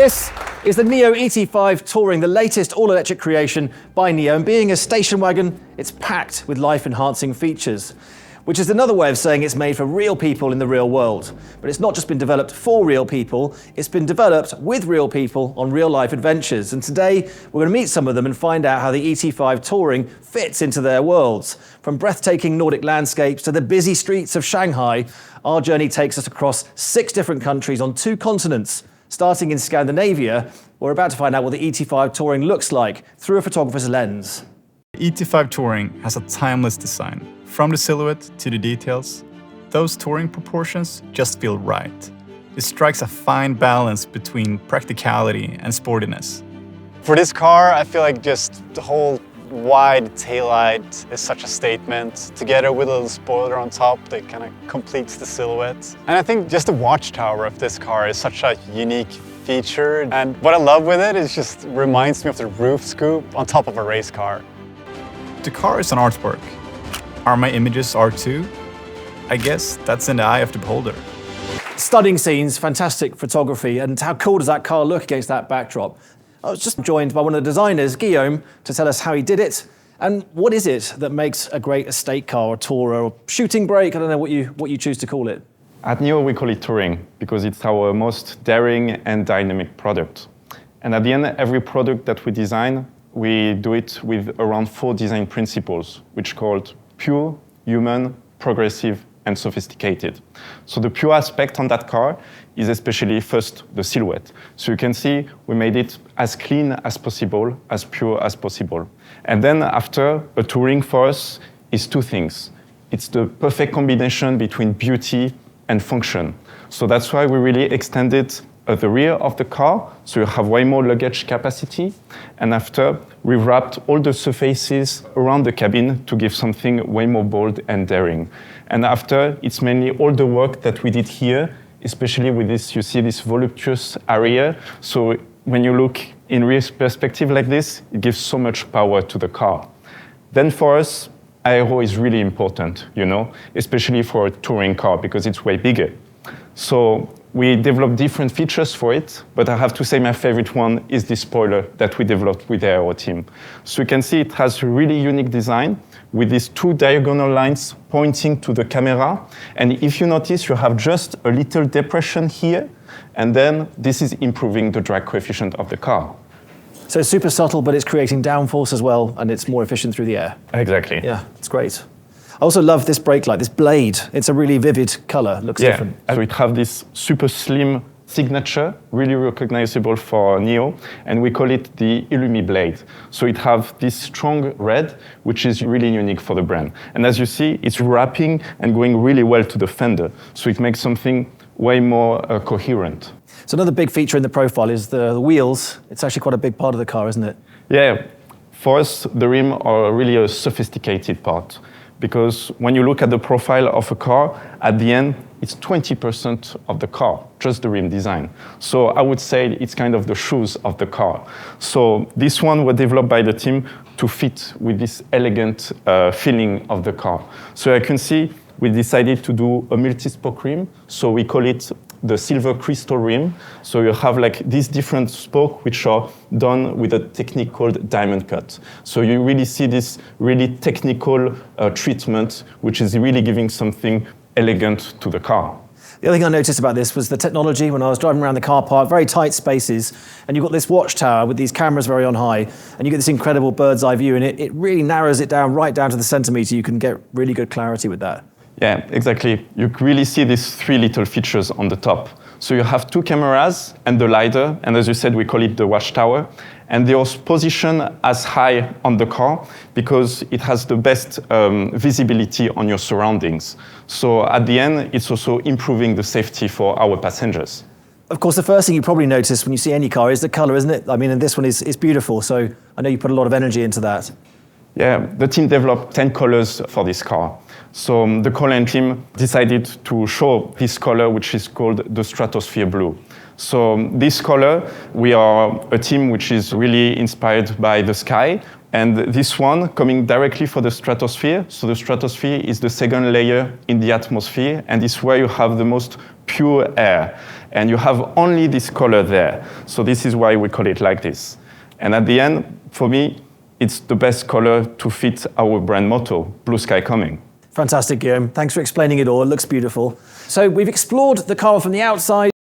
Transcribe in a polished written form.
This is the NIO ET5 Touring, the latest all-electric creation by NIO. And being a station wagon, it's packed with life-enhancing features, which is another way of saying it's made for real people in the real world. But it's not just been developed for real people, it's been developed with real people on real-life adventures. And today, we're going to meet some of them and find out how the ET5 Touring fits into their worlds. From breathtaking Nordic landscapes to the busy streets of Shanghai, our journey takes us across 6 different countries on 2 continents. Starting in Scandinavia, we're about to find out what the ET5 Touring looks like through a photographer's lens. ET5 Touring has a timeless design. From the silhouette to the details, those touring proportions just feel right. It strikes a fine balance between practicality and sportiness. For this car, I feel like just the whole wide taillight is such a statement, together with a little spoiler on top that kind of completes the silhouette. And I think just the watchtower of this car is such a unique feature. And what I love with it is just reminds me of the roof scoop on top of a race car. The car is an artwork. Are my images art too? I guess that's in the eye of the beholder. Stunning scenes, fantastic photography, and how cool does that car look against that backdrop? I was just joined by one of the designers, Guillaume, to tell us how he did it and what is it that makes a great estate car or tourer or shooting brake. I don't know what you choose to call it. At NIO, we call it Touring because it's our most daring and dynamic product. And at the end, every product that we design, we do it with around 4 design principles, which are called pure, human, progressive, and sophisticated. So the pure aspect on that car is especially first the silhouette. So you can see we made it as clean as possible, as pure as possible. And then after, a touring for us is 2 things. It's the perfect combination between beauty and function. So that's why we really extended the rear of the car, so you have way more luggage capacity. And after, we wrapped all the surfaces around the cabin to give something way more bold and daring. And after, it's mainly all the work that we did here, especially with this, you see this voluptuous area. So when you look in rear perspective like this, it gives so much power to the car. Then for us, aero is really important, especially for a touring car because it's way bigger. So we developed different features for it, but I have to say my favorite one is this spoiler that we developed with the aero team. So you can see it has a really unique design with these 2 diagonal lines pointing to the camera. And if you notice, you have just a little depression here, and then this is improving the drag coefficient of the car. So it's super subtle, but it's creating downforce as well, and it's more efficient through the air. Exactly. Yeah, it's great. I also love this brake light, this blade. It's a really vivid color, looks different. So it has this super slim signature, really recognizable for NIO, and we call it the Illumi blade. So it has this strong red, which is really unique for the brand. And as you see, it's wrapping and going really well to the fender. So it makes something way more coherent. So another big feature in the profile is the wheels. It's actually quite a big part of the car, isn't it? Yeah, for us, the rim are really a sophisticated part. Because when you look at the profile of a car, at the end, it's 20% of the car, just the rim design. So I would say it's kind of the shoes of the car. So this one was developed by the team to fit with this elegant feeling of the car. So I can see we decided to do a multi-spoke rim, so we call it the silver crystal rim. So you have like these different spokes which are done with a technique called diamond cut. So you really see this really technical treatment, which is really giving something elegant to the car. The other thing I noticed about this was the technology when I was driving around the car park, very tight spaces, and you've got this watchtower with these cameras very on high, and you get this incredible bird's eye view, and it really narrows it down right down to the centimeter. You can get really good clarity with that. Yeah, exactly. You really see these 3 little features on the top. So you have 2 cameras and the LiDAR, and as you said, we call it the watchtower. And they are positioned as high on the car because it has the best visibility on your surroundings. So at the end, it's also improving the safety for our passengers. Of course, the first thing you probably notice when you see any car is the color, isn't it? I mean, and this one is beautiful, so I know you put a lot of energy into that. Yeah, the team developed 10 colors for this car. So the color team decided to show this color, which is called the Stratosphere Blue. So this color, we are a team which is really inspired by the sky. And this one coming directly for the stratosphere. So the stratosphere is the second layer in the atmosphere, and it's where you have the most pure air. and you have only this color there. So this is why we call it like this. And at the end, for me, it's the best color to fit our brand motto, Blue Sky Coming. Fantastic, Guillaume. Thanks for explaining it all. It looks beautiful. So we've explored the car from the outside,